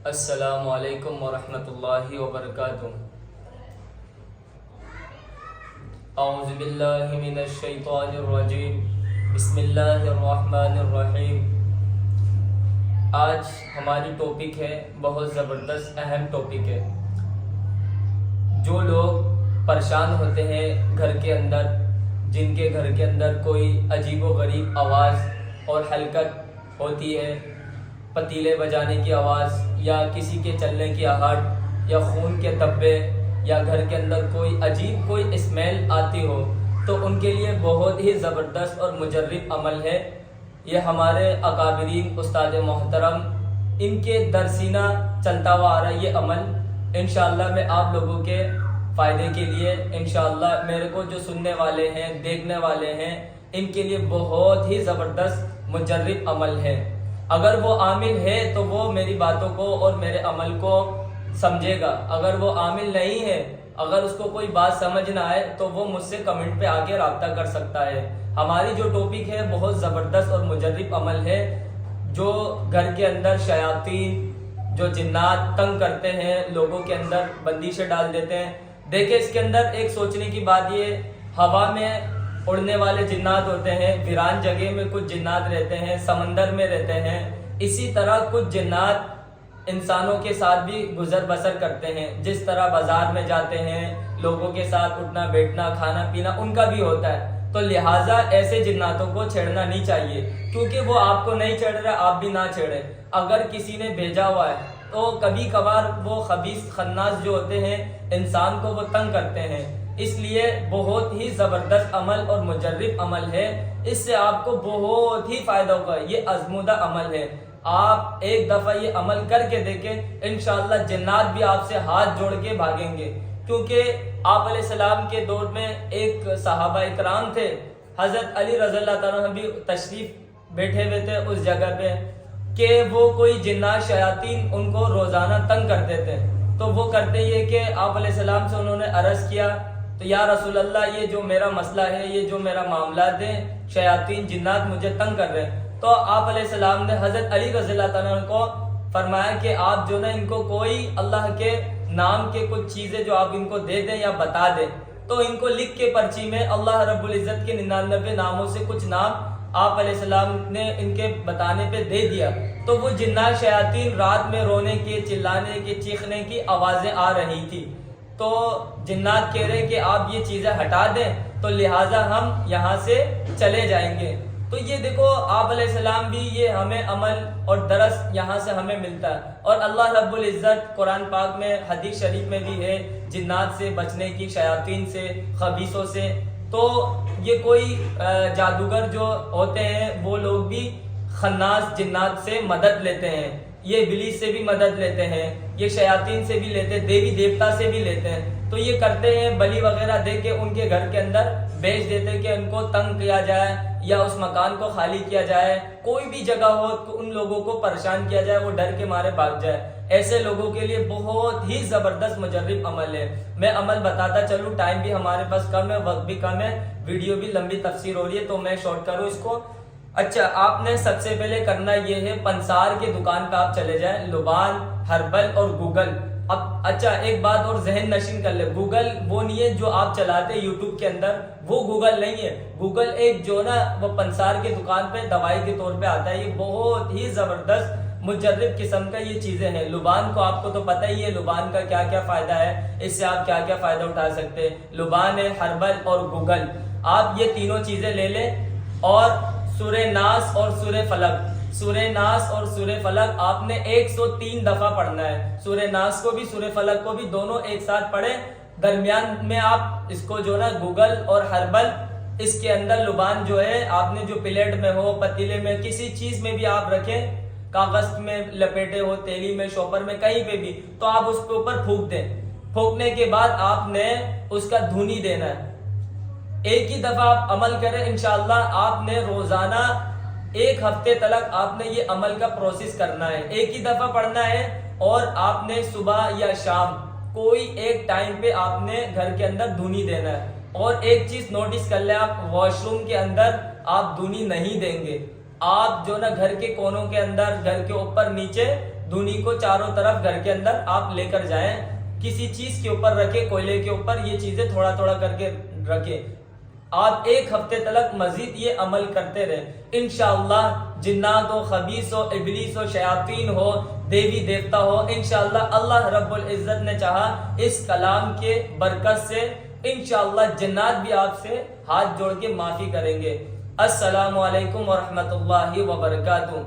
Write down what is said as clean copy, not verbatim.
السلام علیکم ورحمۃ اللہ وبرکاتہ۔ اعوذ باللہ من الشیطان الرجیم، بسم اللہ الرحمن الرحیم۔ آج ہماری ٹاپک ہے، بہت زبردست اہم ٹاپک ہے۔ جو لوگ پریشان ہوتے ہیں گھر کے اندر، جن کے گھر کے اندر کوئی عجیب و غریب آواز اور حلقت ہوتی ہے، پتیلے بجانے کی آواز یا کسی کے چلنے کی آہٹ یا خون کے دھبے یا گھر کے اندر کوئی عجیب کوئی اسمیل آتی ہو، تو ان کے لیے بہت ہی زبردست اور مجرب عمل ہے۔ یہ ہمارے اکابرین استاد محترم ان کے درسینہ چلتا ہوا آ رہا ہے یہ عمل۔ انشاءاللہ میں آپ لوگوں کے فائدے کے لیے، انشاءاللہ میرے کو جو سننے والے ہیں، دیکھنے والے ہیں، ان کے لیے بہت ہی زبردست مجرب عمل ہے۔ اگر وہ عامل ہے تو وہ میری باتوں کو اور میرے عمل کو سمجھے گا، اگر وہ عامل نہیں ہے، اگر اس کو کوئی بات سمجھ نہ آئے تو وہ مجھ سے کمنٹ پہ آ کے رابطہ کر سکتا ہے۔ ہماری جو ٹاپک ہے بہت زبردست اور مجرب عمل ہے۔ جو گھر کے اندر شیاطین، جو جنات تنگ کرتے ہیں، لوگوں کے اندر بندشیں ڈال دیتے ہیں۔ دیکھیں اس کے اندر ایک سوچنے کی بات، یہ ہوا میں اڑنے والے جنات ہوتے ہیں، ویران جگہ میں کچھ جنات رہتے ہیں، سمندر میں رہتے ہیں، اسی طرح کچھ جنات انسانوں کے ساتھ بھی گزر بسر کرتے ہیں۔ جس طرح بازار میں جاتے ہیں، لوگوں کے ساتھ اٹھنا بیٹھنا کھانا پینا ان کا بھی ہوتا ہے۔ تو لہٰذا ایسے جناتوں کو چھیڑنا نہیں چاہیے، کیونکہ وہ آپ کو نہیں چھیڑ رہے، آپ بھی نہ چھیڑیں۔ اگر کسی نے بھیجا ہوا ہے تو کبھی کبھار وہ خبیث خناس جو ہوتے ہیں انسان کو وہ تنگ کرتے ہیں، اس لیے بہت ہی زبردست عمل اور مجرب عمل ہے۔ اس سے آپ کو بہت ہی فائدہ ہوگا، یہ آزمودہ عمل ہے۔ آپ ایک دفعہ یہ عمل کر کے دیکھیں، انشاءاللہ جنات بھی آپ سے ہاتھ جوڑ کے بھاگیں گے۔ کیونکہ آپ علیہ السلام کے دور میں ایک صحابہ اکرام تھے، حضرت علی رضی اللہ تعالیٰ عنہ بھی تشریف بیٹھے ہوئے تھے اس جگہ پہ، کہ وہ کوئی جنات شیاطین ان کو روزانہ تنگ کرتے تھے۔ تو وہ کرتے یہ کہ آپ علیہ السلام سے انہوں نے عرض کیا، تو یا رسول اللہ یہ جو میرا مسئلہ ہے، یہ جو میرا معاملات ہیں، شیاطین جنات مجھے تنگ کر رہے ہیں۔ تو آپ علیہ السلام نے حضرت علی رضی اللہ تعالیٰ عنہ کو فرمایا کہ آپ جو نا ان کو کوئی اللہ کے نام کے کچھ چیزیں جو آپ ان کو دے دیں یا بتا دیں، تو ان کو لکھ کے پرچی میں اللہ رب العزت کے 99 ناموں سے کچھ نام آپ علیہ السلام نے ان کے بتانے پہ دے دیا، تو وہ جنات شیاطین رات میں رونے کی، چلانے کی، چیخنے کی آوازیں آ رہی تھی۔ تو جنات کہہ رہے کہ آپ یہ چیزیں ہٹا دیں، تو لہٰذا ہم یہاں سے چلے جائیں گے۔ تو یہ دیکھو آپ علیہ السلام بھی یہ ہمیں عمل اور درس یہاں سے ہمیں ملتا ہے۔ اور اللہ رب العزت قرآن پاک میں حدیث شریف میں بھی ہے جنات سے بچنے کی، شیاطین سے، خبیثوں سے۔ تو یہ کوئی جادوگر جو ہوتے ہیں وہ لوگ بھی خناس جنات سے مدد لیتے ہیں، یہ ابلیس سے بھی مدد لیتے ہیں، یہ شیاطین سے بھی لیتے ہیں، دیوی دیوتا سے بھی لیتے ہیں۔ تو یہ کرتے ہیں بلی وغیرہ دے کے ان کے گھر کے اندر بیچ دیتے کہ ان کو تنگ کیا جائے یا اس مکان کو خالی کیا جائے، کوئی بھی جگہ ہو تو ان لوگوں کو پریشان کیا جائے، وہ ڈر کے مارے بھاگ جائے۔ ایسے لوگوں کے لیے بہت ہی زبردست مجرب عمل ہے۔ میں عمل بتاتا چلوں، ٹائم بھی ہمارے پاس کم ہے، وقت بھی کم ہے، ویڈیو بھی لمبی تفسیر ہو رہی ہے، تو میں شارٹ کروں اس کو۔ اچھا، آپ نے سب سے پہلے کرنا یہ ہے، پنسار کی دکان پہ آپ چلے جائیں، لبان، ہربل اور گوگل۔ اب اچھا ایک بات اور ذہن نشین کر لے، گوگل وہ نہیں ہے جو آپ چلاتے یوٹیوب کے اندر، وہ گوگل نہیں ہے۔ گوگل ایک جو نا وہ پنسار کی دکان پہ دوائی کے طور پہ آتا ہے، یہ بہت ہی زبردست مجرب قسم کا یہ چیزیں ہیں۔ لبان کو آپ کو تو پتہ ہی ہے، لبان کا کیا کیا فائدہ ہے، اس سے آپ کیا کیا فائدہ اٹھا سکتے ہیں۔ لبان ہے، ہربل اور گوگل، آپ یہ تینوں چیزیں لے لیں، اور سورہ ناس اور سورہ فلق، سورہ ناس اور سورہ فلق آپ نے 103 دفعہ پڑھنا ہے۔ سورہ ناس کو بھی سورہ فلق کو بھی دونوں ایک ساتھ پڑھیں۔ درمیان میں آپ اس کو جو نا گوگل اور ہربل، اس کے اندر لبان جو ہے آپ نے جو پلیٹ میں ہو، پتیلے میں، کسی چیز میں بھی آپ رکھیں، کاغذ میں لپیٹے ہو، تیلی میں، شوپر میں، کہیں پہ بھی، تو آپ اس کے اوپر پھونک دیں۔ پھونکنے کے بعد آپ نے اس کا دھونی دینا ہے۔ ایک ہی دفعہ آپ عمل کریں، انشاءاللہ آپ نے روزانہ 1 ہفتے تک آپ نے یہ عمل کا پروسیس کرنا ہے۔ ایک ہی دفعہ پڑھنا ہے، اور آپ نے صبح یا شام کوئی ایک ٹائم پہ آپ نے گھر کے اندر دھونی دینا ہے۔ اور ایک چیز نوٹس کر لیں، آپ واش روم کے اندر آپ دھونی نہیں دیں گے۔ آپ جو نا گھر کے کونوں کے اندر، گھر کے اوپر نیچے، دھنی کو چاروں طرف گھر کے اندر آپ لے کر جائیں، کسی چیز کے اوپر رکھے، کوئلے کے اوپر یہ چیزیں تھوڑا تھوڑا کر کے رکھے. آپ ایک ہفتے تک مزید یہ عمل کرتے رہیں. انشاءاللہ جنات ہو، خبیث ہو، ابلیس ہو، شیاطین ہو، دیوی دیوتا ہو، انشاءاللہ اللہ رب العزت نے چاہا اس کلام کے برکت سے انشاءاللہ جنات بھی آپ سے ہاتھ جوڑ کے معافی کریں گے. السلام علیکم ورحمۃ اللہ وبرکاتہ.